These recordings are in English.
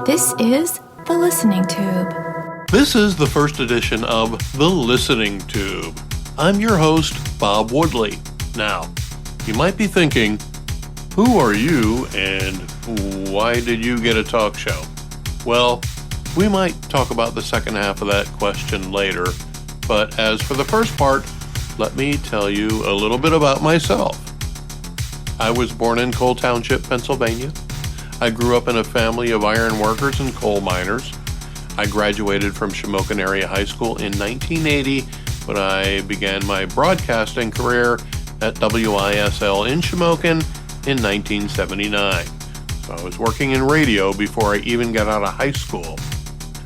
This is The Listening Tube. This is the first edition of The Listening Tube. I'm your host, Bob Woodley. Now, you might be thinking, who are you and why did you get a talk show? Well, we might talk about the second half of that question later, but as for the first part, let me tell you a little bit about myself. I was born in Cole Township, Pennsylvania. I grew up in a family of iron workers and coal miners. I graduated from Shamokin Area High School in 1980 when I began my broadcasting career at WISL in Shamokin in 1979. So I was working in radio before I even got out of high school.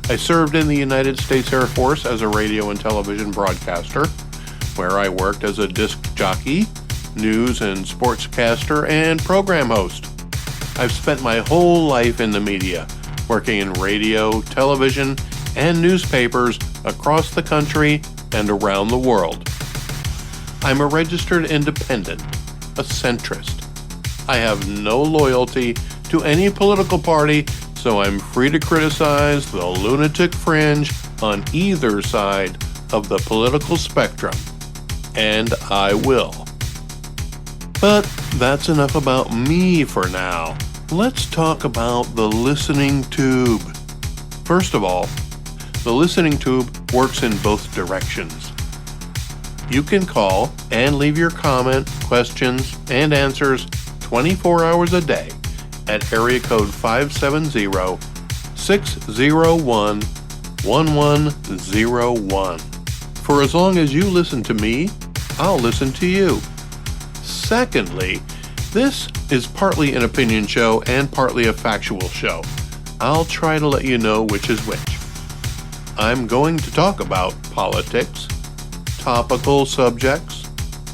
I served in the United States Air Force as a radio and television broadcaster, where I worked as a disc jockey, news and sportscaster, and program host. I've spent my whole life in the media, working in radio, television, and newspapers across the country and around the world. I'm a registered independent, a centrist. I have no loyalty to any political party, so I'm free to criticize the lunatic fringe on either side of the political spectrum. And I will. But that's enough about me for now. Let's talk about the Listening Tube. First of all, the Listening Tube works in both directions. You can call and leave your comment, questions, and answers 24 hours a day at area code 570-601-1101. For as long as you listen to me, I'll listen to you. Secondly, this is partly an opinion show and partly a factual show. I'll try to let you know which is which. I'm going to talk about politics, topical subjects,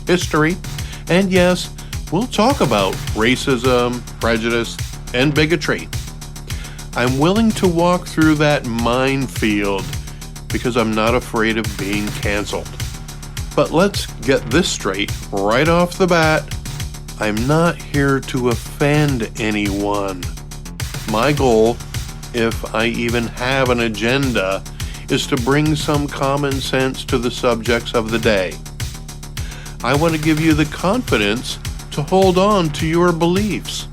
history, and yes, we'll talk about racism, prejudice, and bigotry. I'm willing to walk through that minefield because I'm not afraid of being canceled. But let's get this straight right off the bat. I'm not here to offend anyone. My goal, if I even have an agenda, is to bring some common sense to the subjects of the day. I want to give you the confidence to hold on to your beliefs.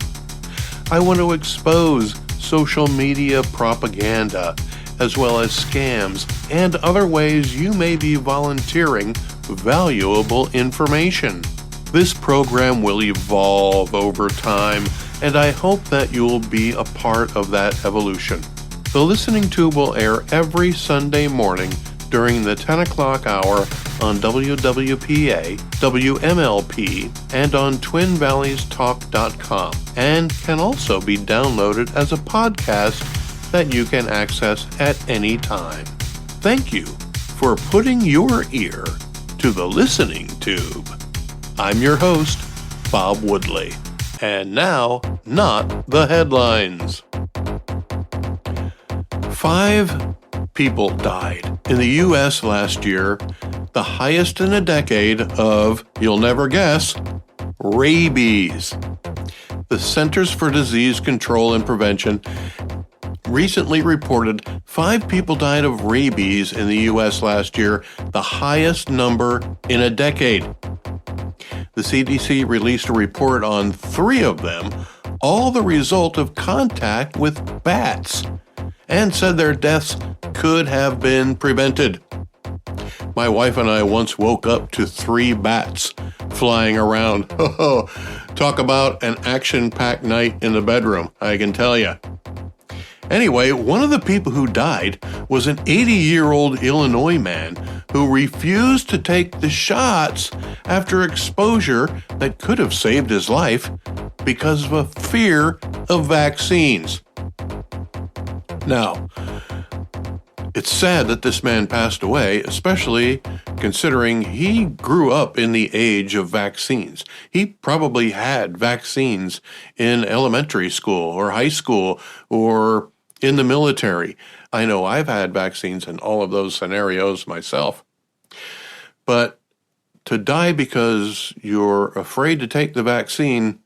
I want to expose social media propaganda, as well as scams and other ways you may be volunteering valuable information. This program will evolve over time, and I hope that you'll be a part of that evolution. The Listening Tube will air every Sunday morning during the 10 o'clock hour on WWPA, WMLP, and on TwinValleysTalk.com, and can also be downloaded as a podcast that you can access at any time. Thank you for putting your ear to the Listening Tube. I'm your host, Bob Woodley. And now, not the headlines. 5 people died in the U.S. last year, the highest in a decade of, you'll never guess, rabies. The Centers for Disease Control and Prevention recently reported 5 people died of rabies in the U.S. last year, the highest number in a decade. The CDC released a report on 3 of them, all the result of contact with bats, and said their deaths could have been prevented. My wife and I once woke up to 3 bats flying around. Talk about an action-packed night in the bedroom, I can tell you. Anyway, one of the people who died was an 80-year-old Illinois man who refused to take the shots after exposure that could have saved his life because of a fear of vaccines. Now, it's sad that this man passed away, especially considering he grew up in the age of vaccines. He probably had vaccines in elementary school or high school or in the military. I know I've had vaccines in all of those scenarios myself. But to die because you're afraid to take the vaccine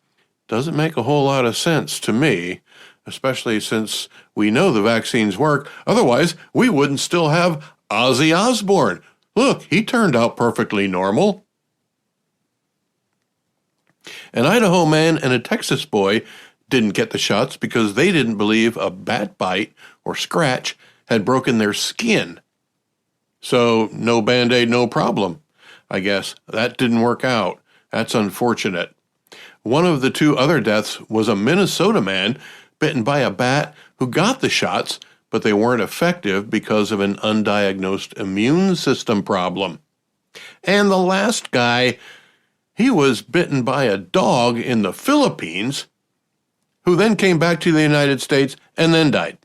Doesn't make a whole lot of sense to me, especially since we know the vaccines work. Otherwise, we wouldn't still have Ozzy Osbourne. Look, he turned out perfectly normal. An Idaho man and a Texas boy didn't get the shots because they didn't believe a bat bite or scratch had broken their skin. So no Band-Aid, no problem. I guess that didn't work out. That's unfortunate. One of the two other deaths was a Minnesota man bitten by a bat who got the shots, but they weren't effective because of an undiagnosed immune system problem. And the last guy, he was bitten by a dog in the Philippines, who then came back to the United States and then died.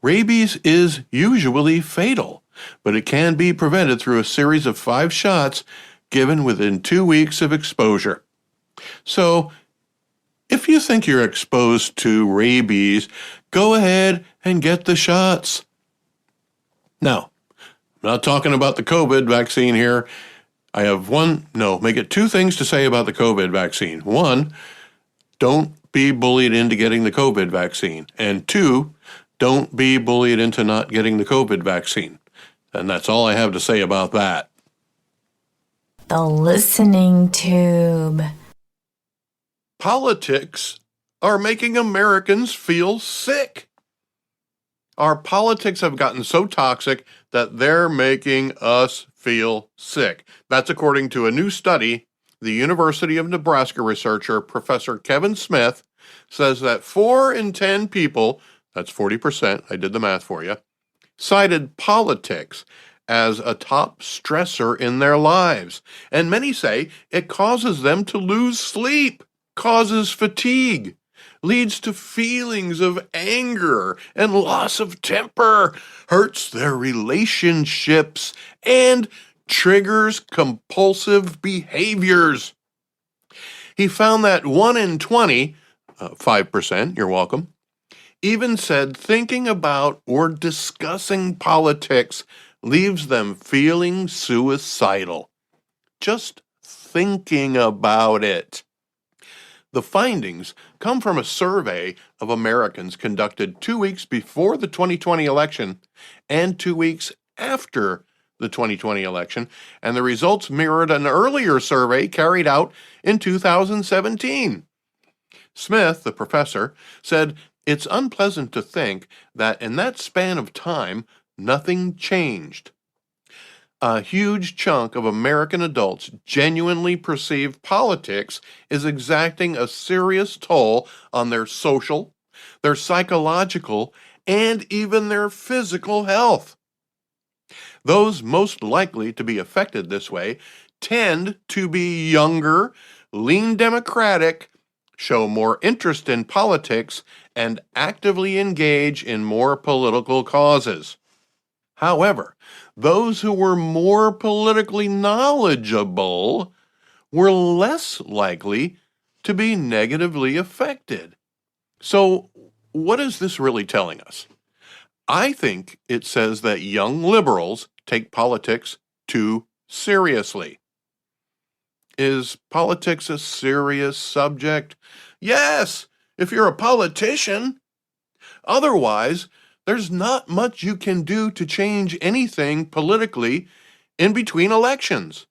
Rabies is usually fatal, but it can be prevented through a series of 5 shots given within 2 weeks of exposure. So, if you think you're exposed to rabies, go ahead and get the shots. Now, I'm not talking about the COVID vaccine here. I have make it 2 things to say about the COVID vaccine. 1, don't be bullied into getting the COVID vaccine. And 2, don't be bullied into not getting the COVID vaccine. And that's all I have to say about that. The Listening Tube. Politics are making Americans feel sick. Our politics have gotten so toxic that they're making us feel sick. That's according to a new study. The University of Nebraska researcher, Professor Kevin Smith, says that 4 in 10 people, that's 40%, I did the math for you, cited politics as a top stressor in their lives. And many say it causes them to lose sleep, causes fatigue, leads to feelings of anger and loss of temper, hurts their relationships, and triggers compulsive behaviors. He found that 1 in 20, 5%, you're welcome, even said thinking about or discussing politics leaves them feeling suicidal. Just thinking about it. The findings come from a survey of Americans conducted 2 weeks before the 2020 election and 2 weeks after the 2020 election, and the results mirrored an earlier survey carried out in 2017. Smith, the professor, said it's unpleasant to think that in that span of time, nothing changed. A huge chunk of American adults genuinely perceive politics is exacting a serious toll on their social, their psychological, and even their physical health. Those most likely to be affected this way tend to be younger, lean Democratic, show more interest in politics, and actively engage in more political causes. However, those who were more politically knowledgeable were less likely to be negatively affected. So, what is this really telling us? I think it says that young liberals take politics too seriously. Is politics a serious subject? Yes, if you're a politician. Otherwise, there's not much you can do to change anything politically in between elections.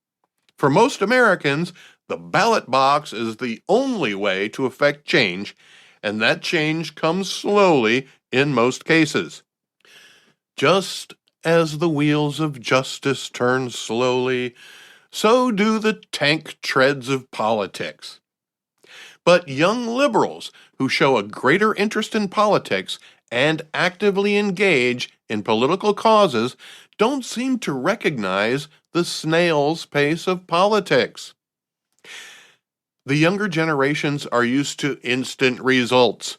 For most Americans, the ballot box is the only way to affect change, and that change comes slowly in most cases. Just as the wheels of justice turn slowly, so do the tank treads of politics. But young liberals who show a greater interest in politics and actively engage in political causes don't seem to recognize the snail's pace of politics. The younger generations are used to instant results.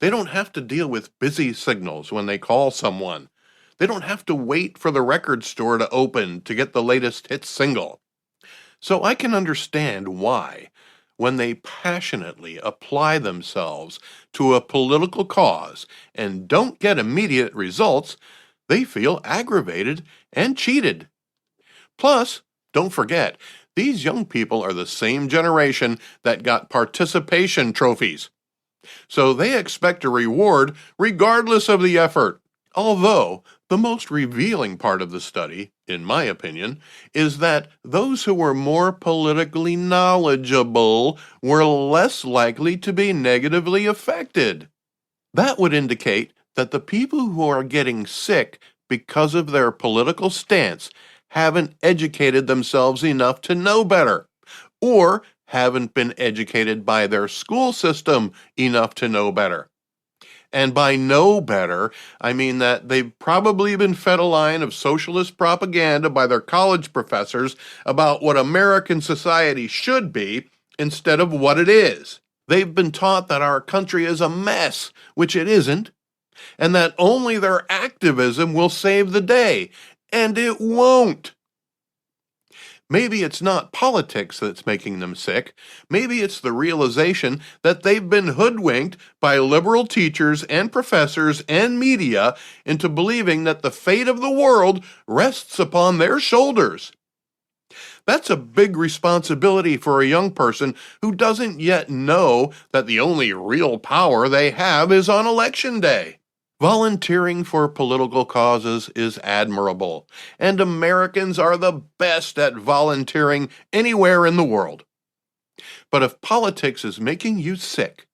They don't have to deal with busy signals when they call someone. They don't have to wait for the record store to open to get the latest hit single. So I can understand why, when they passionately apply themselves to a political cause and don't get immediate results, they feel aggravated and cheated. Plus, don't forget, These young people are the same generation that got participation trophies. So they expect a reward regardless of the effort. Although, the most revealing part of the study, in my opinion, is that those who were more politically knowledgeable were less likely to be negatively affected. That would indicate that the people who are getting sick because of their political stance haven't educated themselves enough to know better, or haven't been educated by their school system enough to know better. And by know better, I mean that they've probably been fed a line of socialist propaganda by their college professors about what American society should be instead of what it is. They've been taught that our country is a mess, which it isn't, and that only their activism will save the day, and it won't. Maybe it's not politics that's making them sick. Maybe it's the realization that they've been hoodwinked by liberal teachers and professors and media into believing that the fate of the world rests upon their shoulders. That's a big responsibility for a young person who doesn't yet know that the only real power they have is on election day. Volunteering for political causes is admirable, and Americans are the best at volunteering anywhere in the world. But if politics is making you sick,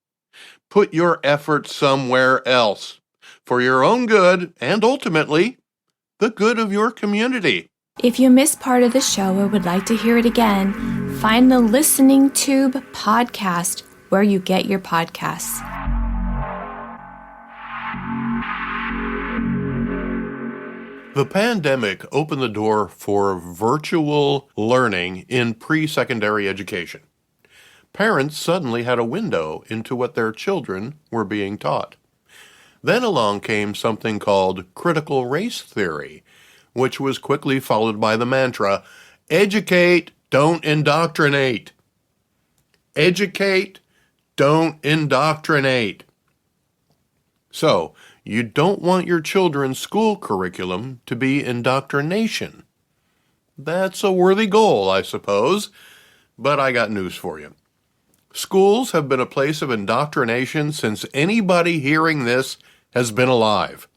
put your effort somewhere else, for your own good and ultimately, the good of your community. If you missed part of the show or would like to hear it again, find the Listening Tube podcast where you get your podcasts. The pandemic opened the door for virtual learning in pre-secondary education. Parents suddenly had a window into what their children were being taught. Then along came something called critical race theory, which was quickly followed by the mantra, educate, don't indoctrinate. Educate, don't indoctrinate. So, you don't want your children's school curriculum to be indoctrination. That's a worthy goal, I suppose, but I got news for you. Schools have been a place of indoctrination since anybody hearing this has been alive.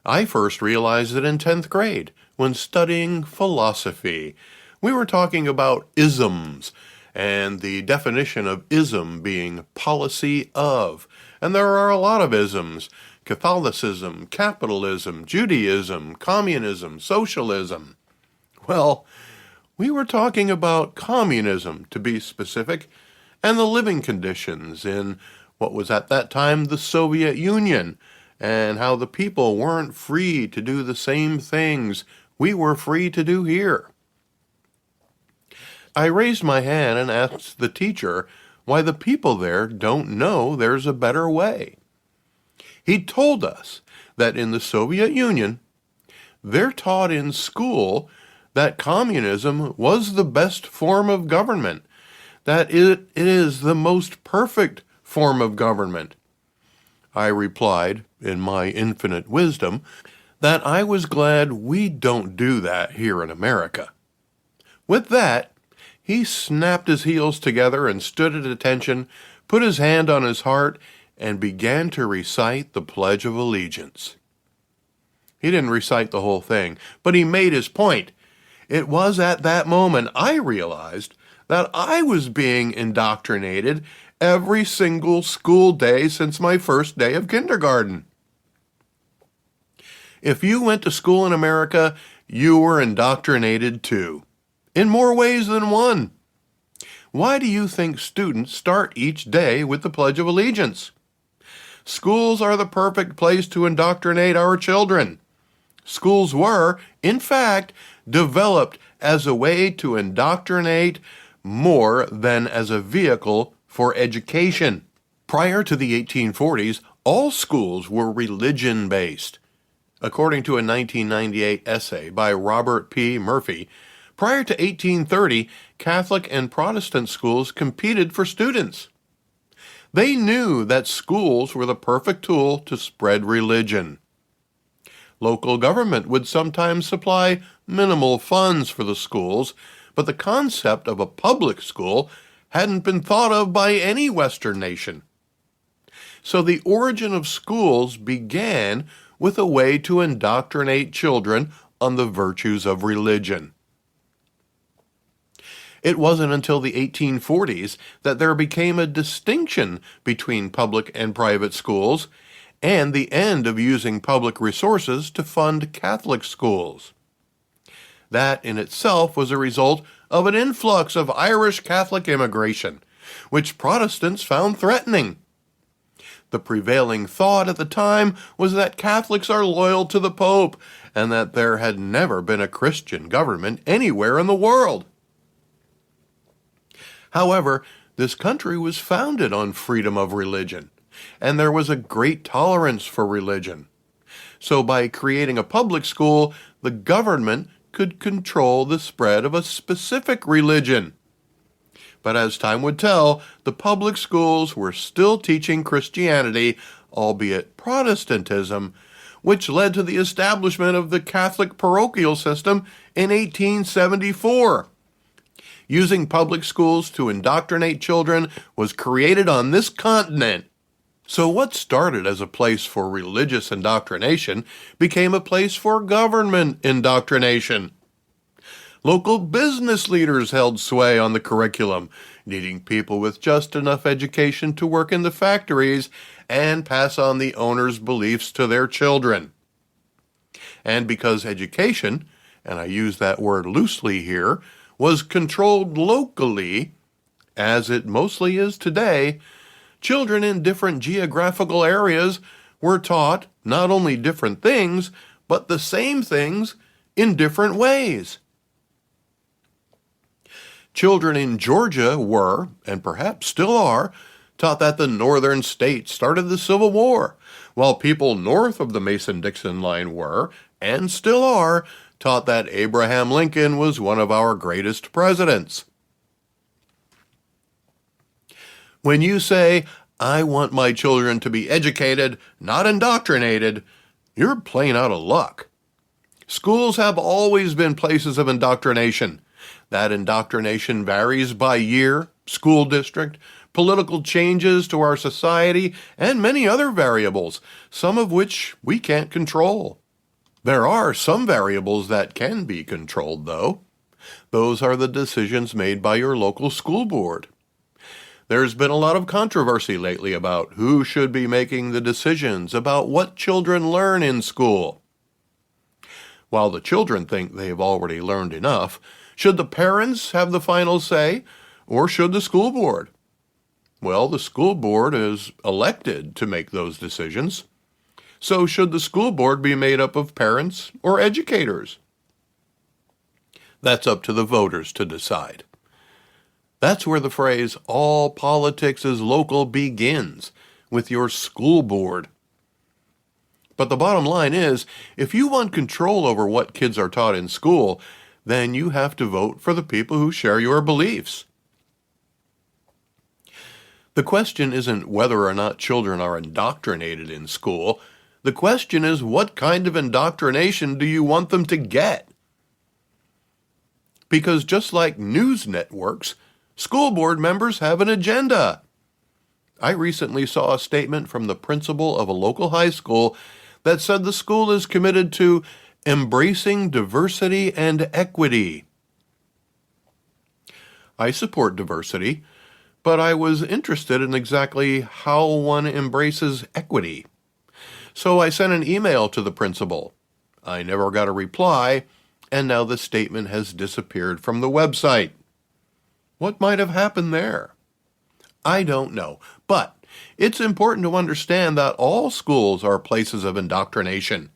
I first realized it in 10th grade when studying philosophy. We were talking about isms, and the definition of ism being policy of. And there are a lot of isms: Catholicism, capitalism, Judaism, communism, socialism. Well, we were talking about communism, to be specific, and the living conditions in what was at that time the Soviet Union, and how the people weren't free to do the same things we were free to do here. I raised my hand and asked the teacher why the people there don't know there's a better way. He told us that in the Soviet Union, they're taught in school that communism was the best form of government, that it is the most perfect form of government. I replied, in my infinite wisdom, that I was glad we don't do that here in America. With that, he snapped his heels together and stood at attention, put his hand on his heart, and began to recite the Pledge of Allegiance. He didn't recite the whole thing, but he made his point. It was at that moment I realized that I was being indoctrinated every single school day since my first day of kindergarten. If you went to school in America, you were indoctrinated too, in more ways than one. Why do you think students start each day with the Pledge of Allegiance? Schools are the perfect place to indoctrinate our children. Schools were, in fact, developed as a way to indoctrinate more than as a vehicle for education. Prior to the 1840s, all schools were religion-based. According to a 1998 essay by Robert P. Murphy, prior to 1830, Catholic and Protestant schools competed for students. They knew that schools were the perfect tool to spread religion. Local government would sometimes supply minimal funds for the schools, but the concept of a public school hadn't been thought of by any Western nation. So the origin of schools began with a way to indoctrinate children on the virtues of religion. It wasn't until the 1840s that there became a distinction between public and private schools, and the end of using public resources to fund Catholic schools. That in itself was a result of an influx of Irish Catholic immigration, which Protestants found threatening. The prevailing thought at the time was that Catholics are loyal to the Pope and that there had never been a Christian government anywhere in the world. However, this country was founded on freedom of religion, and there was a great tolerance for religion. So by creating a public school, the government could control the spread of a specific religion. But as time would tell, the public schools were still teaching Christianity, albeit Protestantism, which led to the establishment of the Catholic parochial system in 1874. Using public schools to indoctrinate children was created on this continent. So what started as a place for religious indoctrination became a place for government indoctrination. Local business leaders held sway on the curriculum, needing people with just enough education to work in the factories and pass on the owner's beliefs to their children. And because education, and I use that word loosely here, was controlled locally, as it mostly is today, children in different geographical areas were taught not only different things, but the same things in different ways. Children in Georgia were, and perhaps still are, taught that the northern states started the Civil War, while people north of the Mason-Dixon line were, and still are, taught that Abraham Lincoln was one of our greatest presidents. When you say, "I want my children to be educated, not indoctrinated," you're plain out of luck. Schools have always been places of indoctrination. That indoctrination varies by year, school district, political changes to our society, and many other variables, some of which we can't control. There are some variables that can be controlled, though. Those are the decisions made by your local school board. There's been a lot of controversy lately about who should be making the decisions about what children learn in school. While the children think they've already learned enough, should the parents have the final say, or should the school board? Well, the school board is elected to make those decisions. So should the school board be made up of parents or educators? That's up to the voters to decide. That's where the phrase, "all politics is local," begins, with your school board. But the bottom line is, if you want control over what kids are taught in school, then you have to vote for the people who share your beliefs. The question isn't whether or not children are indoctrinated in school. The question is, what kind of indoctrination do you want them to get? Because just like news networks, school board members have an agenda. I recently saw a statement from the principal of a local high school that said the school is committed to embracing diversity and equity. I support diversity, but I was interested in exactly how one embraces equity. So I sent an email to the principal. I never got a reply, and now the statement has disappeared from the website. What might have happened there? I don't know, but it's important to understand that all schools are places of indoctrination.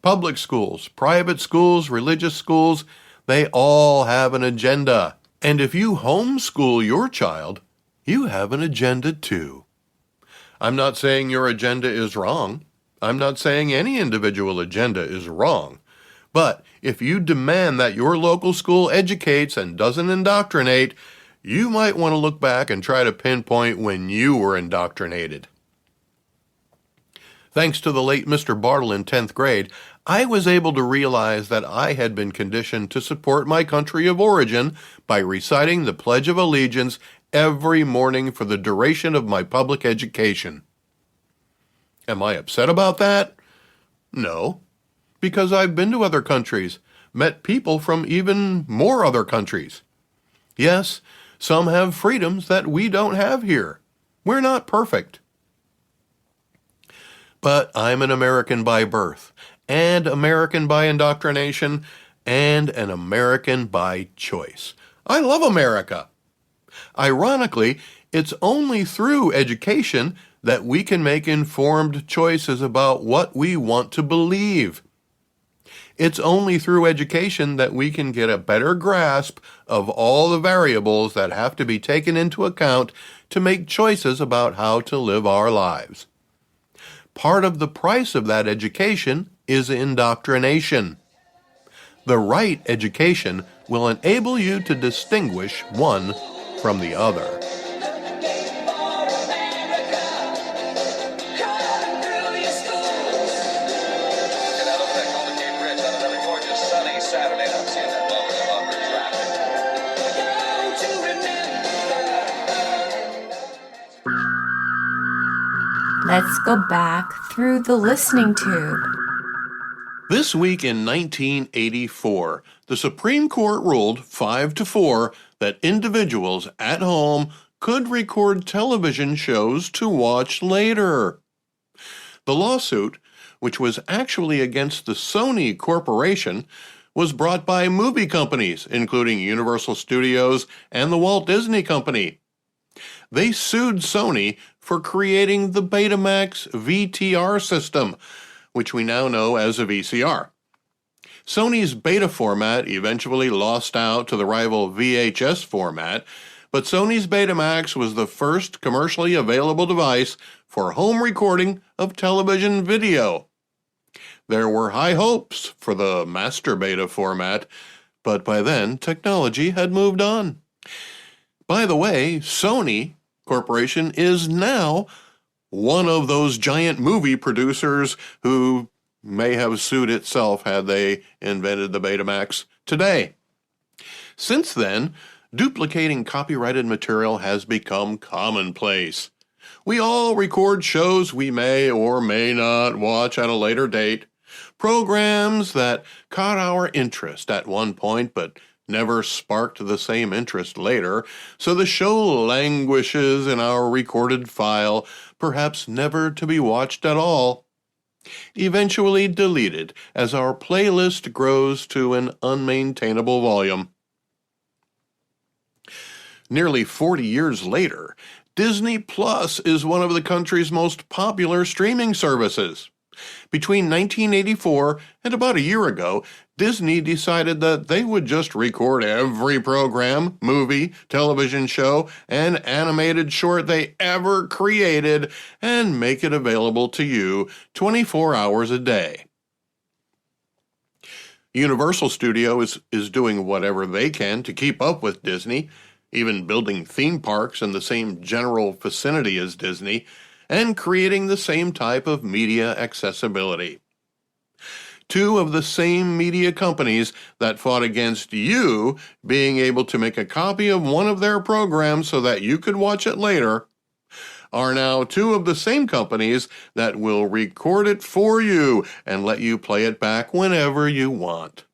Public schools, private schools, religious schools, they all have an agenda. And if you homeschool your child, you have an agenda too. I'm not saying your agenda is wrong. I'm not saying any individual agenda is wrong. But if you demand that your local school educates and doesn't indoctrinate, you might want to look back and try to pinpoint when you were indoctrinated. Thanks to the late Mr. Bartle in 10th grade, I was able to realize that I had been conditioned to support my country of origin by reciting the Pledge of Allegiance every morning for the duration of my public education. Am I upset about that? No, because I've been to other countries, met people from even more other countries. Yes, some have freedoms that we don't have here. We're not perfect. But I'm an American by birth, and American by indoctrination, and an American by choice. I love America. Ironically, it's only through education that we can make informed choices about what we want to believe. It's only through education that we can get a better grasp of all the variables that have to be taken into account to make choices about how to live our lives. Part of the price of that education is indoctrination. The right education will enable you to distinguish one from the other. Let's go back through the listening tube. This week in 1984, the Supreme Court ruled 5-4 that individuals at home could record television shows to watch later. The lawsuit, which was actually against the Sony Corporation, was brought by movie companies, including Universal Studios and the Walt Disney Company. They sued Sony for creating the Betamax VTR system, which we now know as a VCR. Sony's beta format eventually lost out to the rival VHS format, but Sony's Betamax was the first commercially available device for home recording of television video. There were high hopes for the master beta format, but by then technology had moved on. By the way, Sony Corporation is now one of those giant movie producers who may have sued itself had they invented the Betamax today. Since then, duplicating copyrighted material has become commonplace. We all record shows we may or may not watch at a later date, programs that caught our interest at one point but never sparked the same interest later, so the show languishes in our recorded file, perhaps never to be watched at all. Eventually deleted as our playlist grows to an unmaintainable volume. Nearly 40 years later, Disney Plus is one of the country's most popular streaming services. Between 1984 and about a year ago, Disney decided that they would just record every program, movie, television show, and animated short they ever created and make it available to you 24 hours a day. Universal Studios is doing whatever they can to keep up with Disney, even building theme parks in the same general vicinity as Disney, and creating the same type of media accessibility. Two of the same media companies that fought against you being able to make a copy of one of their programs so that you could watch it later are now two of the same companies that will record it for you and let you play it back whenever you want.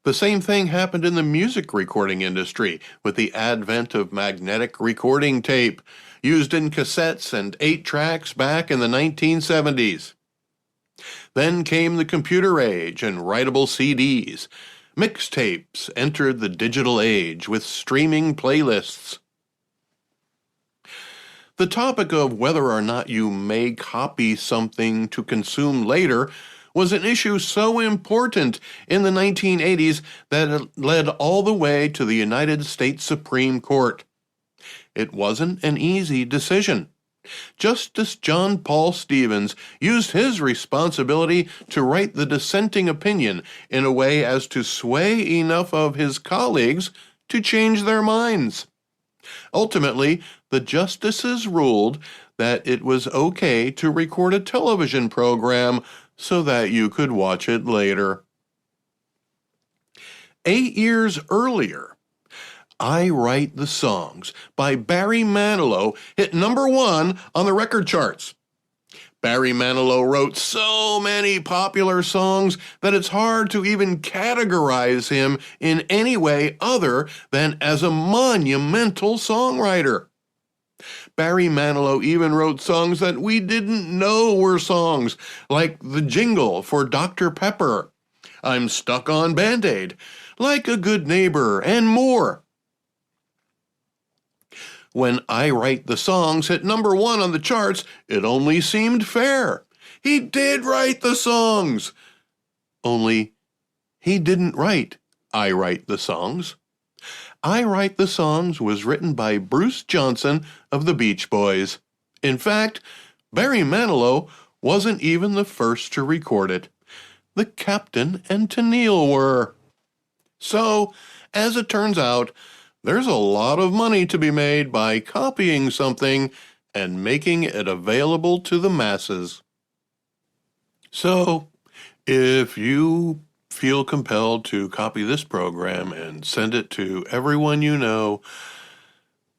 The same thing happened in the music recording industry with the advent of magnetic recording tape, used in cassettes and 8-tracks back in the 1970s. Then came the computer age and writable CDs. Mixtapes entered the digital age with streaming playlists. The topic of whether or not you may copy something to consume later was an issue so important in the 1980s that it led all the way to the United States Supreme Court. It wasn't an easy decision. Justice John Paul Stevens used his responsibility to write the dissenting opinion in a way as to sway enough of his colleagues to change their minds. Ultimately, the justices ruled that it was okay to record a television program so that you could watch it later. 8 years earlier, I Write the Songs by Barry Manilow hit number 1 on the record charts. Barry Manilow wrote so many popular songs that it's hard to even categorize him in any way other than as a monumental songwriter. Barry Manilow even wrote songs that we didn't know were songs, like the jingle for Dr. Pepper, I'm Stuck on Band-Aid, Like a Good Neighbor, and more. When I Write the Songs hit number 1 on the charts, it only seemed fair. He did write the songs. Only, he didn't write I Write the Songs. I Write the Songs was written by Bruce Johnson of the Beach Boys. In fact, Barry Manilow wasn't even the first to record it. The Captain and Tennille were. So, as it turns out, there's a lot of money to be made by copying something and making it available to the masses. So, if you feel compelled to copy this program and send it to everyone you know,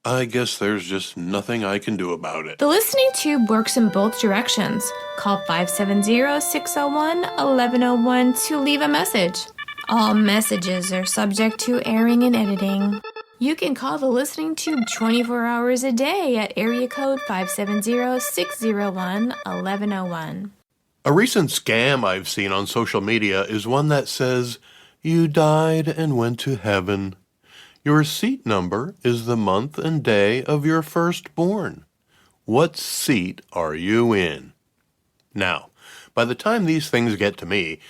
I guess there's just nothing I can do about it. The listening tube works in both directions. Call 570-601-1101 to leave a message. All messages are subject to airing and editing. You can call the listening tube 24 hours a day at area code 570-601-1101. A recent scam I've seen on social media is one that says, "You died and went to heaven. Your seat number is the month and day of your firstborn. What seat are you in?" Now, by the time these things get to me,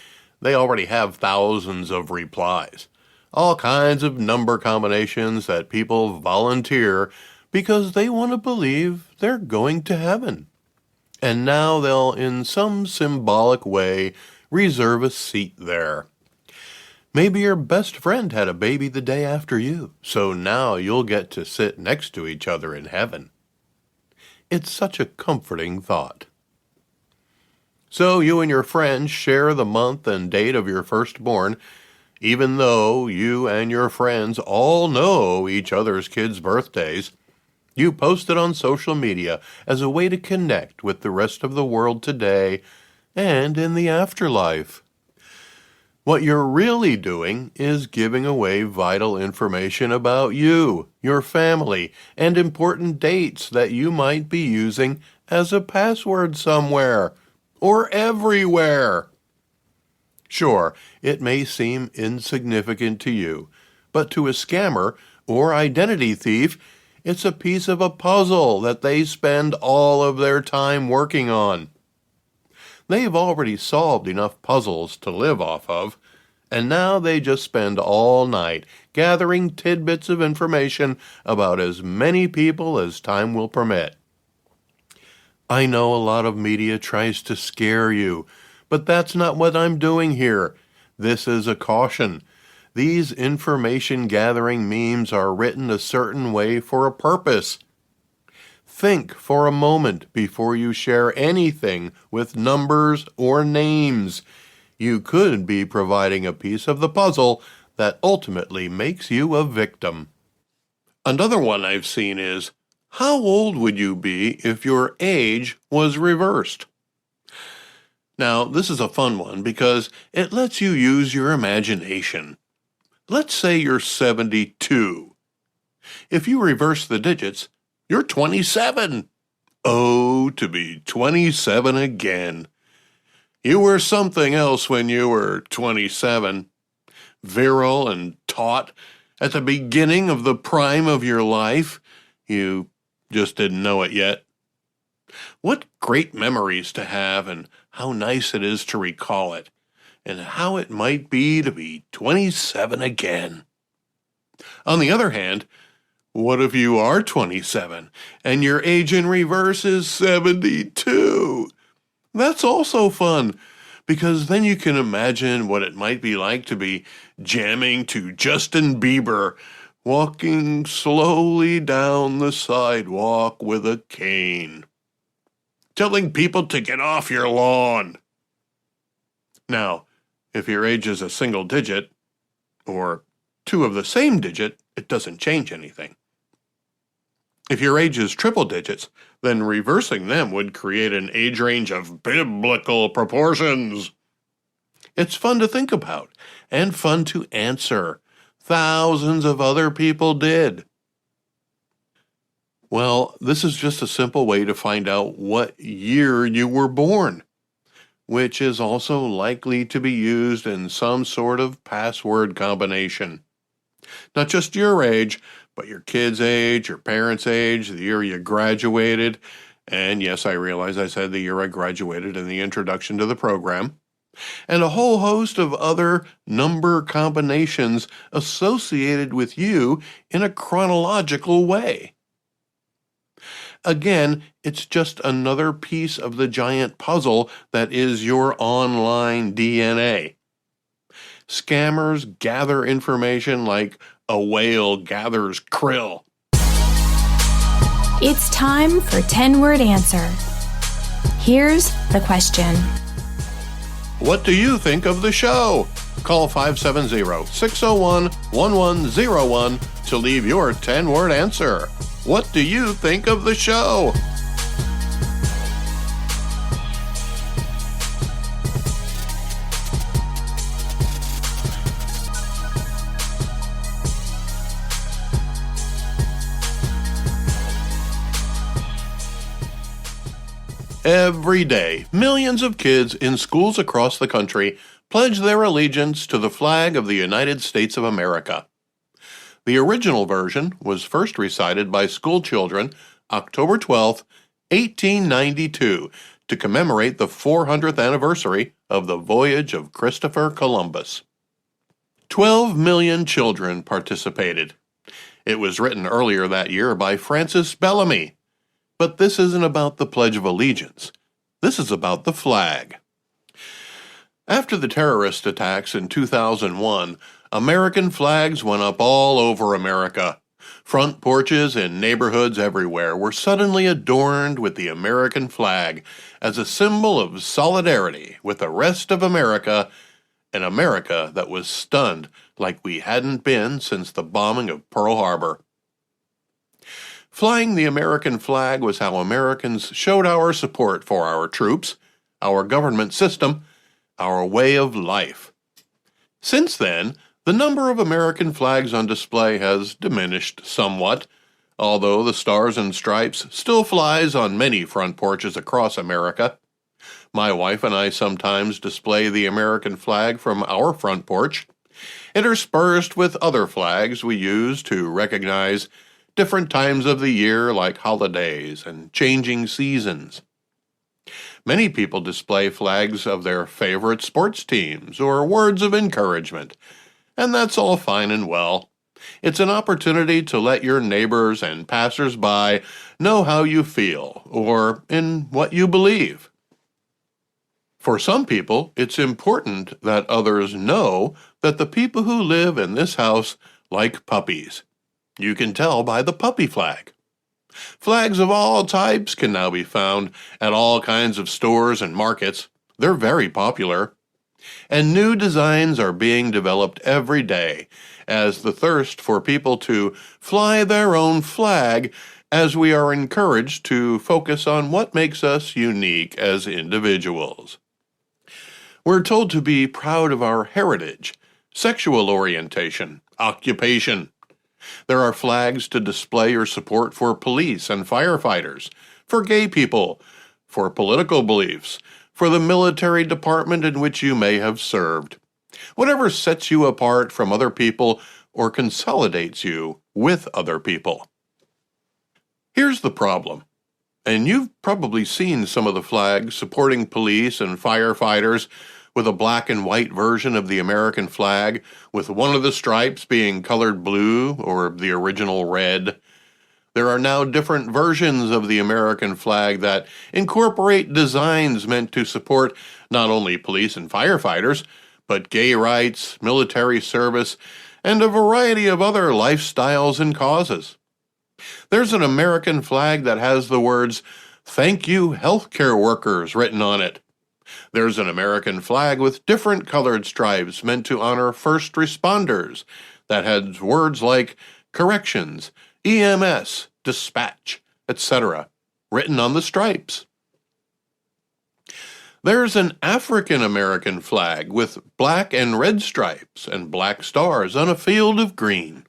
they already have thousands of replies. All kinds of number combinations that people volunteer because they want to believe they're going to heaven. And now they'll, in some symbolic way, reserve a seat there. Maybe your best friend had a baby the day after you, so now you'll get to sit next to each other in heaven. It's such a comforting thought. So you and your friends share the month and date of your firstborn, even though you and your friends all know each other's kids' birthdays. You post it on social media as a way to connect with the rest of the world today and in the afterlife. What you're really doing is giving away vital information about you, your family, and important dates that you might be using as a password somewhere or everywhere. Sure, it may seem insignificant to you, but to a scammer or identity thief, it's a piece of a puzzle that they spend all of their time working on. They've already solved enough puzzles to live off of, and now they just spend all night gathering tidbits of information about as many people as time will permit. I know a lot of media tries to scare you, but that's not what I'm doing here. This is a caution. These information-gathering memes are written a certain way for a purpose. Think for a moment before you share anything with numbers or names. You could be providing a piece of the puzzle that ultimately makes you a victim. Another one I've seen is, how old would you be if your age was reversed? Now, this is a fun one because it lets you use your imagination. Let's say you're 72. If you reverse the digits, you're 27. Oh, to be 27 again. You were something else when you were 27. Virile and taut at the beginning of the prime of your life. You just didn't know it yet. What great memories to have, and how nice it is to recall it, and how it might be to be 27 again. On the other hand, what if you are 27 and your age in reverse is 72? That's also fun, because then you can imagine what it might be like to be jamming to Justin Bieber, walking slowly down the sidewalk with a cane. telling people to get off your lawn. Now, if your age is a single digit, or two of the same digit, it doesn't change anything. If your age is triple digits, then reversing them would create an age range of biblical proportions. It's fun to think about, and fun to answer. Thousands of other people did. Well, this is just a simple way to find out what year you were born, which is also likely to be used in some sort of password combination. Not just your age, but your kid's age, your parents' age, the year you graduated, and yes, I realize I said the year I graduated in the introduction to the program, and a whole host of other number combinations associated with you in a chronological way. Again, it's just another piece of the giant puzzle that is your online DNA. Scammers gather information like a whale gathers krill. It's time for 10-word answer. Here's the question. What do you think of the show? Call 570-601-1101 to leave your 10-word answer. What do you think of the show? Every day, millions of kids in schools across the country pledge their allegiance to the flag of the United States of America. The original version was first recited by school children October 12, 1892, to commemorate the 400th anniversary of the voyage of Christopher Columbus. 12 million children participated. It was written earlier that year by Francis Bellamy. But this isn't about the Pledge of Allegiance. This is about the flag. After the terrorist attacks in 2001, American flags went up all over America. Front porches in neighborhoods everywhere were suddenly adorned with the American flag as a symbol of solidarity with the rest of America, an America that was stunned like we hadn't been since the bombing of Pearl Harbor. Flying the American flag was how Americans showed our support for our troops, our government system, our way of life. Since then, the number of American flags on display has diminished somewhat, although the Stars and Stripes still flies on many front porches across America. My wife and I sometimes display the American flag from our front porch, interspersed with other flags we use to recognize different times of the year like holidays and changing seasons. Many people display flags of their favorite sports teams or words of encouragement, and that's all fine and well. It's an opportunity to let your neighbors and passers-by know how you feel or in what you believe. For some people, it's important that others know that the people who live in this house like puppies. You can tell by the puppy flag. Flags of all types can now be found at all kinds of stores and markets. They're very popular. And new designs are being developed every day as the thirst for people to fly their own flag as we are encouraged to focus on what makes us unique as individuals. We're told to be proud of our heritage, sexual orientation, occupation. There are flags to display your support for police and firefighters, for gay people, for political beliefs, for the military department in which you may have served. Whatever sets you apart from other people or consolidates you with other people. Here's the problem, and you've probably seen some of the flags supporting police and firefighters with a black and white version of the American flag, with one of the stripes being colored blue or the original red. There are now different versions of the American flag that incorporate designs meant to support not only police and firefighters, but gay rights, military service, and a variety of other lifestyles and causes. There's an American flag that has the words, "Thank you, healthcare workers" written on it. There's an American flag with different colored stripes meant to honor first responders that has words like corrections, EMS, dispatch, etc. written on the stripes. There's an African American flag with black and red stripes and black stars on a field of green.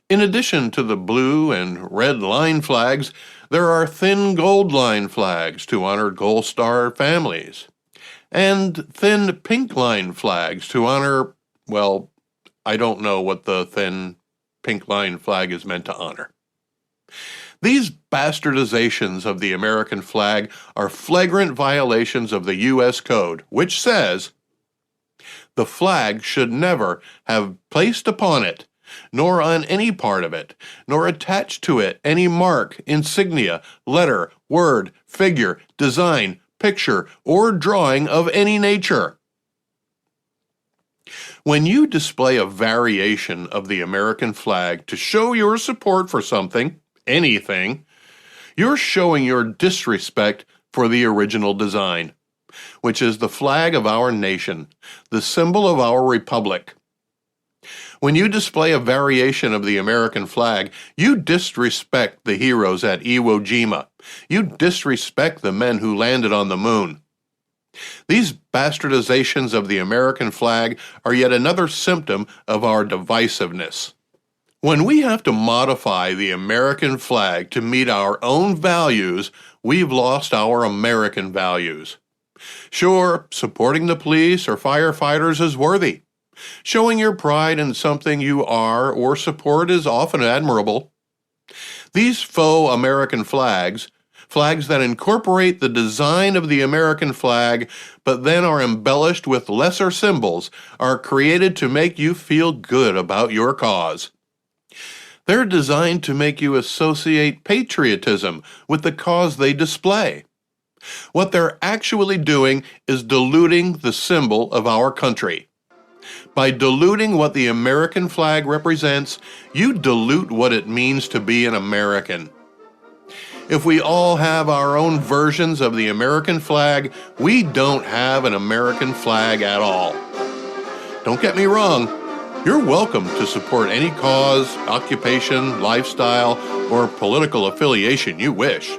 In addition to the blue and red line flags, there are thin gold line flags to honor Gold Star families, and thin pink line flags to honor, well, I don't know what the thin pink line flag is meant to honor. These bastardizations of the American flag are flagrant violations of the U.S. Code, which says, "The flag should never have placed upon it, nor on any part of it, nor attached to it any mark, insignia, letter, word, figure, design, picture, or drawing of any nature." When you display a variation of the American flag to show your support for something, anything, you're showing your disrespect for the original design, which is the flag of our nation, the symbol of our republic. When you display a variation of the American flag, you disrespect the heroes at Iwo Jima. You disrespect the men who landed on the moon. These bastardizations of the American flag are yet another symptom of our divisiveness. When we have to modify the American flag to meet our own values, we've lost our American values. Sure, supporting the police or firefighters is worthy. Showing your pride in something you are or support is often admirable. These faux American flags that incorporate the design of the American flag but then are embellished with lesser symbols, are created to make you feel good about your cause. They're designed to make you associate patriotism with the cause they display. What they're actually doing is diluting the symbol of our country. By diluting what the American flag represents, you dilute what it means to be an American. If we all have our own versions of the American flag, we don't have an American flag at all. Don't get me wrong. You're welcome to support any cause, occupation, lifestyle, or political affiliation you wish.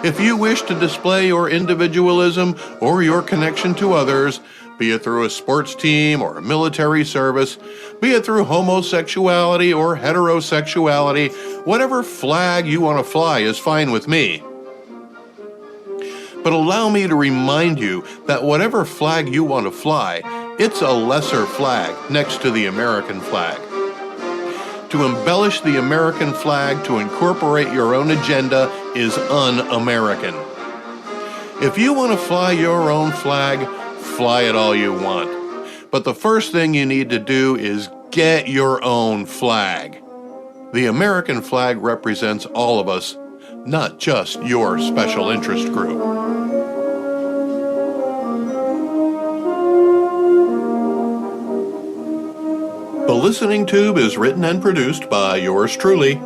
If you wish to display your individualism or your connection to others, be it through a sports team or a military service, be it through homosexuality or heterosexuality, whatever flag you want to fly is fine with me. But allow me to remind you that whatever flag you want to fly, it's a lesser flag next to the American flag. To embellish the American flag to incorporate your own agenda is un-American. If you want to fly your own flag, fly it all you want. But the first thing you need to do is get your own flag. The American flag represents all of us, not just your special interest group. The Listening Tube is written and produced by yours truly.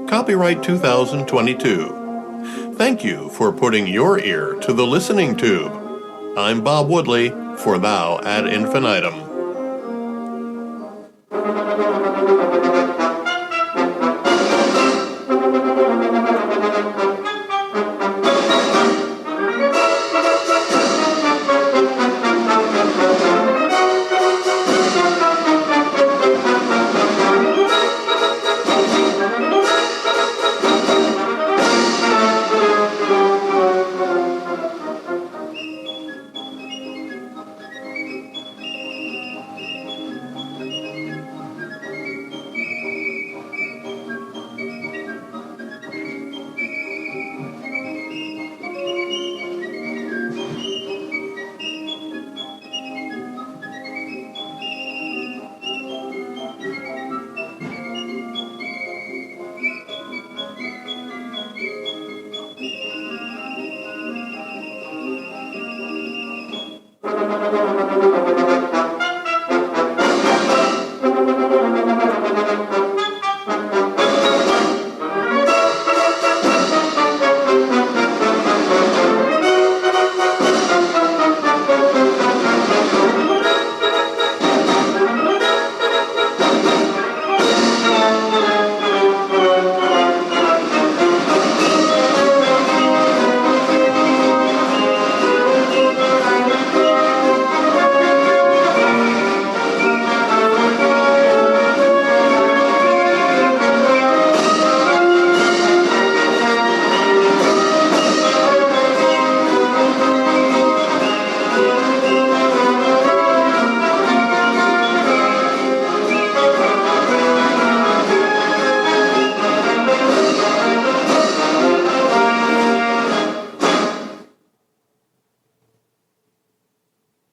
Copyright 2022. Thank you for putting your ear to the Listening Tube. I'm Bob Woodley for Thou ad Infinitum.